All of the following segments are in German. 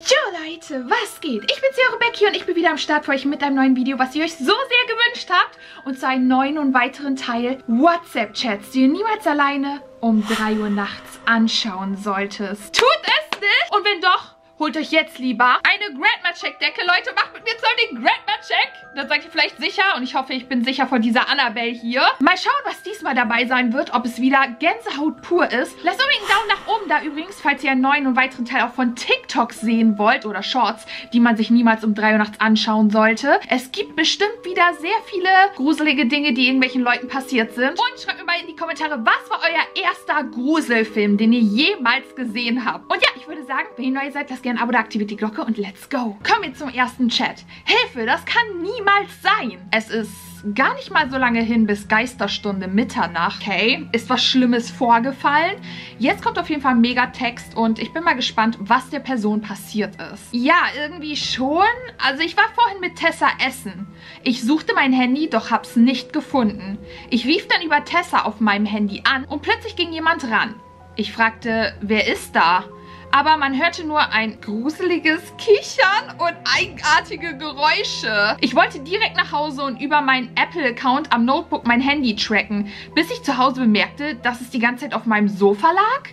Jo Leute, was geht? Ich bin's, eure Becky, und ich bin wieder am Start für euch mit einem neuen Video, was ihr euch so sehr gewünscht habt. Und zwar einen neuen und weiteren Teil WhatsApp-Chats, die ihr niemals alleine um 3 Uhr nachts anschauen solltest. Tut es nicht! Und wenn doch, holt euch jetzt lieber eine Grandma-Check-Decke. Leute, macht mit mir zusammen den Grandma-Check. Dann seid ihr vielleicht sicher, und ich hoffe, ich bin sicher vor dieser Annabelle hier. Mal schauen, was diesmal dabei sein wird, ob es wieder Gänsehaut pur ist. Lasst unbedingt einen Daumen nach oben da übrigens, falls ihr einen neuen und weiteren Teil auch von TikTok sehen wollt oder Shorts, die man sich niemals um 3 Uhr nachts anschauen sollte. Es gibt bestimmt wieder sehr viele gruselige Dinge, die irgendwelchen Leuten passiert sind. Und schreibt mir mal in die Kommentare, was war euer erster Gruselfilm, den ihr jemals gesehen habt. Und ja, ich würde sagen, wenn ihr neu seid, lasst gerne ein Abo da, aktiviert die Glocke und let's go. Kommen wir zum ersten Chat. Hilfe, das kann niemals sein. Es ist gar nicht mal so lange hin bis Geisterstunde Mitternacht. Okay, ist was Schlimmes vorgefallen? Jetzt kommt auf jeden Fall ein Megatext und ich bin mal gespannt, was der Person passiert ist. Ja, irgendwie schon. Also ich war vorhin mit Tessa essen. Ich suchte mein Handy, doch hab's nicht gefunden. Ich rief dann über Tessa auf meinem Handy an und plötzlich ging jemand ran. Ich fragte, wer ist da? Aber man hörte nur ein gruseliges Kichern und eigenartige Geräusche. Ich wollte direkt nach Hause und über meinen Apple-Account am Notebook mein Handy tracken, bis ich zu Hause bemerkte, dass es die ganze Zeit auf meinem Sofa lag.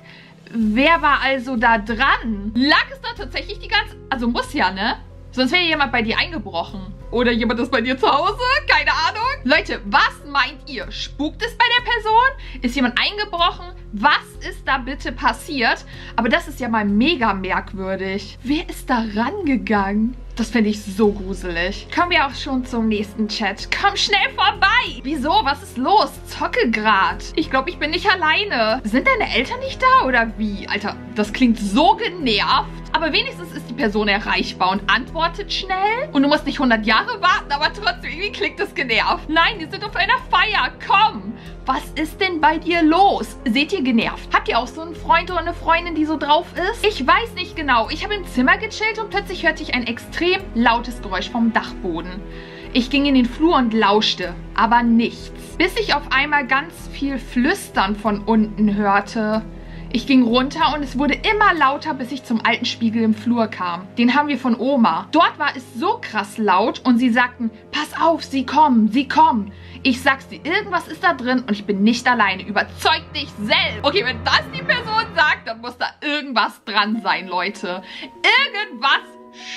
Wer war also da dran? Lag es da tatsächlich die ganze... Also muss ja, ne? Sonst wäre jemand bei dir eingebrochen. Oder jemand ist bei dir zu Hause? Keine Ahnung. Leute, was meint ihr? Spukt es bei der Person? Ist jemand eingebrochen? Was ist da bitte passiert? Aber das ist ja mal mega merkwürdig. Wer ist da rangegangen? Das finde ich so gruselig. Kommen wir auch schon zum nächsten Chat. Komm schnell vorbei. Wieso? Was ist los? Zocke grad. Ich glaube, ich bin nicht alleine. Sind deine Eltern nicht da oder wie? Alter, das klingt so genervt. Aber wenigstens ist die Person erreichbar und antwortet schnell. Und du musst nicht 100 Jahre warten, aber trotzdem irgendwie klingt das genervt. Nein, die sind auf einer Feier. Komm. Was ist denn bei dir los? Seht ihr genervt? Habt ihr auch so einen Freund oder eine Freundin, die so drauf ist? Ich weiß nicht genau. Ich habe im Zimmer gechillt und plötzlich hörte ich ein extrem lautes Geräusch vom Dachboden. Ich ging in den Flur und lauschte, aber nichts. Bis ich auf einmal ganz viel Flüstern von unten hörte. Ich ging runter und es wurde immer lauter, bis ich zum alten Spiegel im Flur kam. Den haben wir von Oma. Dort war es so krass laut und sie sagten, pass auf, sie kommen, sie kommen. Ich sag's dir, irgendwas ist da drin und ich bin nicht alleine. Überzeug dich selbst. Okay, wenn das die Person sagt, dann muss da irgendwas dran sein, Leute. Irgendwas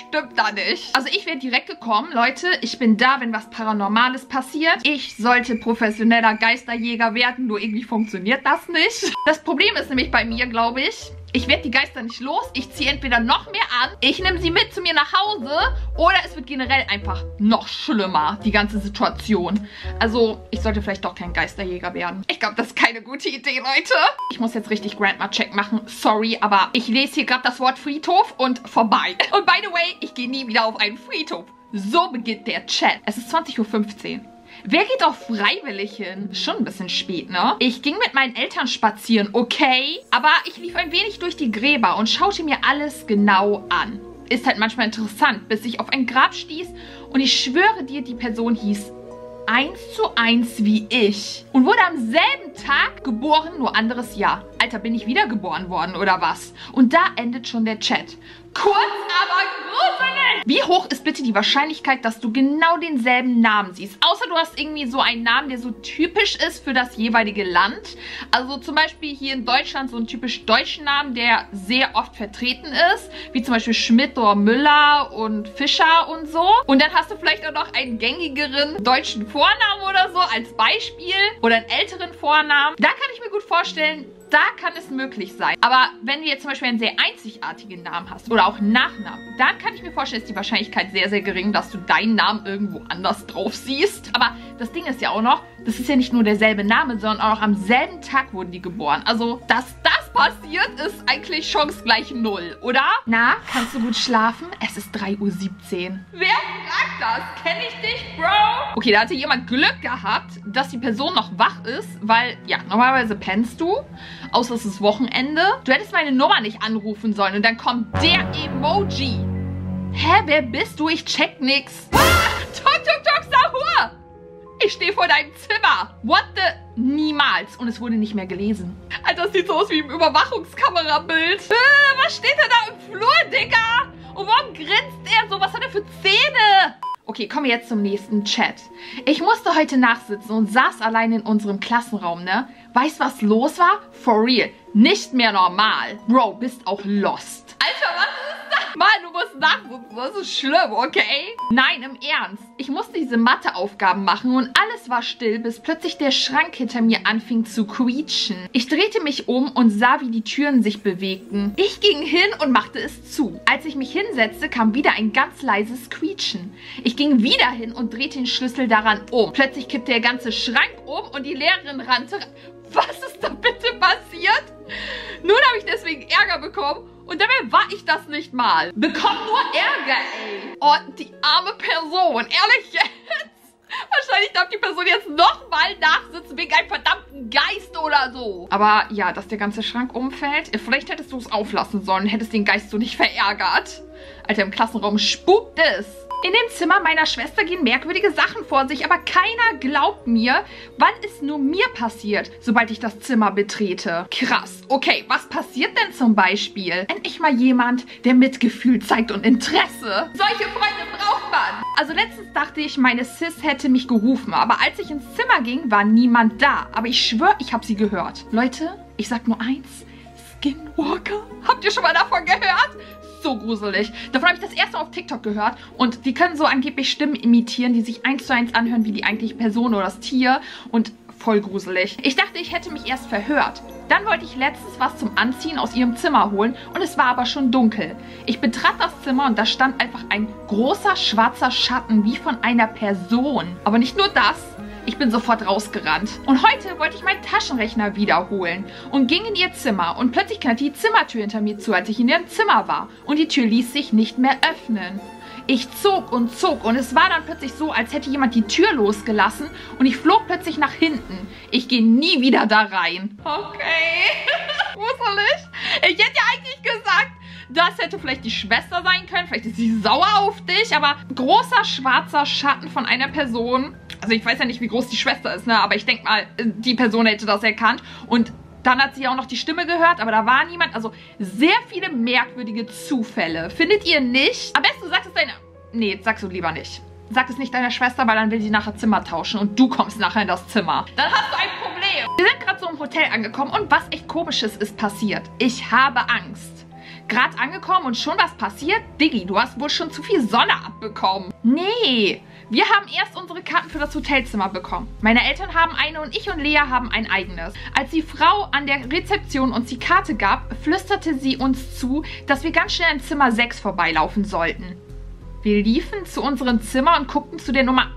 stimmt da nicht. Also ich wäre direkt gekommen, Leute. Ich bin da, wenn was Paranormales passiert. Ich sollte professioneller Geisterjäger werden, nur irgendwie funktioniert das nicht. Das Problem ist nämlich bei mir, glaube ich, ich werde die Geister nicht los. Ich ziehe entweder noch mehr an, ich nehme sie mit zu mir nach Hause oder es wird generell einfach noch schlimmer, die ganze Situation. Also, ich sollte vielleicht doch kein Geisterjäger werden. Ich glaube, das ist keine gute Idee, Leute. Ich muss jetzt richtig Grandma-Check machen. Sorry, aber ich lese hier gerade das Wort Friedhof und vorbei. Und by the way, ich gehe nie wieder auf einen Friedhof. So beginnt der Chat. Es ist 20:15 Uhr. Wer geht auch freiwillig hin? Schon ein bisschen spät, ne? Ich ging mit meinen Eltern spazieren, okay? Aber ich lief ein wenig durch die Gräber und schaute mir alles genau an. Ist halt manchmal interessant, bis ich auf ein Grab stieß und ich schwöre dir, die Person hieß 1:1 wie ich und wurde am selben Tag geboren, nur anderes Jahr. Alter, bin ich wiedergeboren worden oder was? Und da endet schon der Chat. Kurz, aber gruselig! Wie hoch ist bitte die Wahrscheinlichkeit, dass du genau denselben Namen siehst? Außer du hast irgendwie so einen Namen, der so typisch ist für das jeweilige Land. Also zum Beispiel hier in Deutschland so einen typisch deutschen Namen, der sehr oft vertreten ist. Wie zum Beispiel Schmidt oder Müller und Fischer und so. Und dann hast du vielleicht auch noch einen gängigeren deutschen Vornamen oder so als Beispiel. Oder einen älteren Vornamen. Da kann ich mir gut vorstellen, da kann es möglich sein. Aber wenn du jetzt zum Beispiel einen sehr einzigartigen Namen hast oder auch einen Nachnamen, dann kann ich mir vorstellen, ist die Wahrscheinlichkeit sehr, sehr gering, dass du deinen Namen irgendwo anders drauf siehst. Aber das Ding ist ja auch noch, das ist ja nicht nur derselbe Name, sondern auch am selben Tag wurden die geboren. Also, dass das passiert, ist eigentlich Chance gleich 0, oder? Na, kannst du gut schlafen? Es ist 3:17 Uhr. Wer fragt das? Kenne ich dich, Bro? Okay, da hatte jemand Glück gehabt, dass die Person noch wach ist, weil, ja, normalerweise pennst du. Außer es ist Wochenende. Du hättest meine Nummer nicht anrufen sollen und dann kommt der Emoji. Hä, wer bist du? Ich check nix. Ah, Tok, Tok, Tok, Sahur. Ich stehe vor deinem Zimmer. What the... Niemals. Und es wurde nicht mehr gelesen. Alter, das sieht so aus wie im Überwachungskamerabild. Was steht denn da im Flur, Digga? Und warum grinst er so? Was hat er für Zähne? Okay, kommen wir jetzt zum nächsten Chat. Ich musste heute nachsitzen und saß allein in unserem Klassenraum, ne? Weißt, was los war? For real. Nicht mehr normal. Bro, bist auch lost. Alter, was ist das? Mann, du musst nachsitzen. Das ist schlimm, okay? Nein, im Ernst. Ich musste diese Matheaufgaben machen und alles war still, bis plötzlich der Schrank hinter mir anfing zu quietschen. Ich drehte mich um und sah, wie die Türen sich bewegten. Ich ging hin und machte es zu. Als ich mich hinsetzte, kam wieder ein ganz leises Quietschen. Ich ging wieder hin und drehte den Schlüssel daran um. Plötzlich kippte der ganze Schrank um und die Lehrerin rannte. Was ist da bitte passiert? Nun habe ich deswegen Ärger bekommen. Und dabei war ich das nicht mal. Bekomm nur Ärger, ey. Oh, die arme Person. Ehrlich jetzt? Wahrscheinlich darf die Person jetzt nochmal nachsitzen wegen einem verdammten Geist oder so. Aber ja, dass der ganze Schrank umfällt. Vielleicht hättest du es auflassen sollen. Hättest den Geist so nicht verärgert. Alter, im Klassenraum spukt es. In dem Zimmer meiner Schwester gehen merkwürdige Sachen vor sich, aber keiner glaubt mir, wann es nur mir passiert, sobald ich das Zimmer betrete. Krass. Okay, was passiert denn zum Beispiel? Endlich mal jemand, der Mitgefühl zeigt und Interesse. Solche Freunde braucht man. Also letztens dachte ich, meine Sis hätte mich gerufen, aber als ich ins Zimmer ging, war niemand da. Aber ich schwöre, ich habe sie gehört. Leute, ich sag nur eins. Skinwalker. Habt ihr schon mal davon gehört? So gruselig. Davon habe ich das erste Mal auf TikTok gehört und die können so angeblich Stimmen imitieren, die sich 1:1 anhören wie die eigentliche Person oder das Tier und voll gruselig. Ich dachte, ich hätte mich erst verhört. Dann wollte ich letztens was zum Anziehen aus ihrem Zimmer holen und es war aber schon dunkel. Ich betrat das Zimmer und da stand einfach ein großer schwarzer Schatten wie von einer Person. Aber nicht nur das. Ich bin sofort rausgerannt. Und heute wollte ich meinen Taschenrechner wiederholen und ging in ihr Zimmer. Und plötzlich knallte die Zimmertür hinter mir zu, als ich in ihrem Zimmer war. Und die Tür ließ sich nicht mehr öffnen. Ich zog und es war dann plötzlich so, als hätte jemand die Tür losgelassen und ich flog plötzlich nach hinten. Ich gehe nie wieder da rein. Okay. Gruselig. Ich hätte ja eigentlich gesagt, das hätte vielleicht die Schwester sein können. Vielleicht ist sie sauer auf dich. Aber großer schwarzer Schatten von einer Person. Also ich weiß ja nicht, wie groß die Schwester ist, ne? Aber ich denke mal, die Person hätte das erkannt. Und dann hat sie auch noch die Stimme gehört, aber da war niemand. Also sehr viele merkwürdige Zufälle. Findet ihr nicht? Am besten sagst du es deiner... Nee, sagst du lieber nicht. Sag es nicht deiner Schwester, weil dann will sie nachher Zimmer tauschen und du kommst nachher in das Zimmer. Dann hast du ein Problem. Wir sind gerade so im Hotel angekommen und was echt Komisches ist passiert. Ich habe Angst. Gerade angekommen und schon was passiert? Diggi, du hast wohl schon zu viel Sonne abbekommen. Nee, wir haben erst unsere Karten für das Hotelzimmer bekommen. Meine Eltern haben eine und ich und Lea haben ein eigenes. Als die Frau an der Rezeption uns die Karte gab, flüsterte sie uns zu, dass wir ganz schnell in Zimmer 6 vorbeilaufen sollten. Wir liefen zu unserem Zimmer und guckten zu der Nummer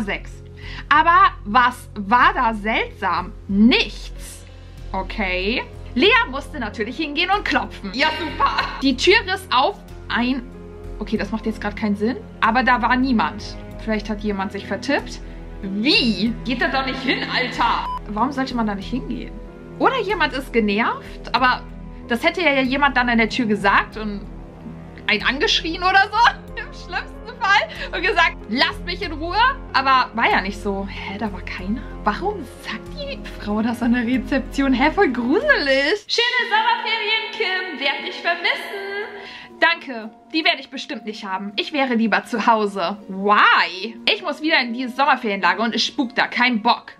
6. Aber was war da seltsam? Nichts. Okay. Lea musste natürlich hingehen und klopfen. Ja, super. Die Tür riss auf. Okay, das macht jetzt gerade keinen Sinn. Aber da war niemand. Vielleicht hat jemand sich vertippt. Wie? Geht da doch nicht hin, Alter? Warum sollte man da nicht hingehen? Oder jemand ist genervt. Aber das hätte ja jemand dann an der Tür gesagt und einen angeschrien oder so. Im schlimmsten Fall. Und gesagt, lasst mich in Ruhe. Aber war ja nicht so. Hä, da war keiner? Warum sagt die Frau das an der Rezeption? Hä, voll gruselig. Schöne Sommerferien, Kim. Werd dich vermissen. Danke, die werde ich bestimmt nicht haben. Ich wäre lieber zu Hause. Why? Ich muss wieder in dieses Sommerferienlager und es spukt da. Kein Bock.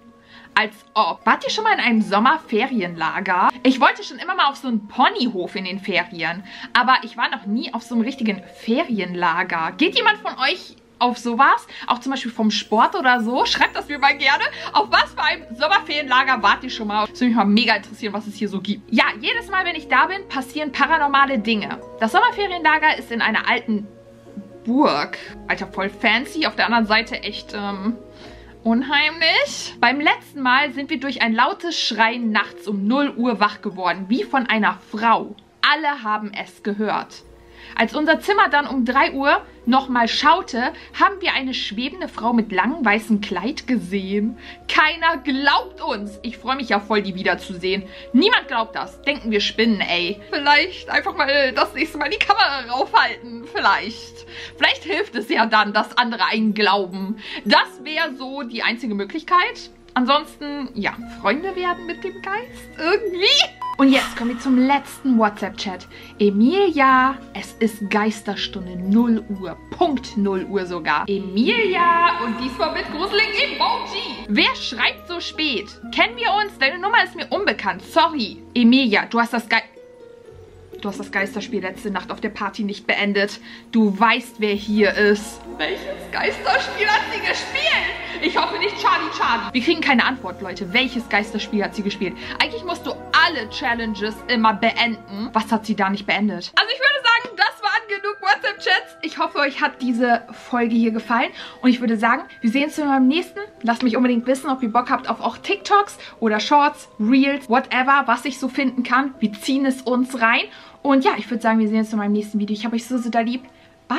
Als ob. Wart ihr schon mal in einem Sommerferienlager? Ich wollte schon immer mal auf so einen Ponyhof in den Ferien. Aber ich war noch nie auf so einem richtigen Ferienlager. Geht jemand von euch auf sowas? Auch zum Beispiel vom Sport oder so? Schreibt das mir mal gerne. Auf was für einem Sommerferienlager wart ihr schon mal? Das würde mich mal mega interessieren, was es hier so gibt. Ja, jedes Mal, wenn ich da bin, passieren paranormale Dinge. Das Sommerferienlager ist in einer alten Burg. Alter, voll fancy. Auf der anderen Seite echt, unheimlich. Beim letzten Mal sind wir durch ein lautes Schreien nachts um 0 Uhr wach geworden, wie von einer Frau. Alle haben es gehört. Als unser Zimmer dann um 3 Uhr nochmal schaute, haben wir eine schwebende Frau mit langem weißem Kleid gesehen. Keiner glaubt uns. Ich freue mich ja voll, die wiederzusehen. Niemand glaubt das. Denken wir spinnen, ey. Vielleicht einfach mal das nächste Mal die Kamera raufhalten. Vielleicht. Vielleicht hilft es ja dann, dass andere einen glauben. Das wäre so die einzige Möglichkeit. Ansonsten, ja, Freunde werden mit dem Geist irgendwie. Und jetzt kommen wir zum letzten WhatsApp-Chat. Emilia, es ist Geisterstunde 0 Uhr. Punkt 0 Uhr sogar. Emilia und diesmal mit gruseligen Emoji. Wer schreibt so spät? Kennen wir uns? Deine Nummer ist mir unbekannt. Sorry. Emilia, du hast das Geisterspiel letzte Nacht auf der Party nicht beendet. Du weißt, wer hier ist. Welches Geisterspiel hat sie gespielt? Ich hoffe nicht Charlie. Wir kriegen keine Antwort, Leute. Welches Geisterspiel hat sie gespielt? Eigentlich musst du alle Challenges immer beenden. Was hat sie da nicht beendet? Also ich würde sagen, das waren genug WhatsApp-Chats. Ich hoffe, euch hat diese Folge hier gefallen. Und ich würde sagen, wir sehen uns beim nächsten. Lasst mich unbedingt wissen, ob ihr Bock habt auf auch TikToks oder Shorts, Reels, whatever, was ich so finden kann. Wir ziehen es uns rein. Und ja, ich würde sagen, wir sehen uns in meinem nächsten Video. Ich habe euch so, so da lieb. Bye!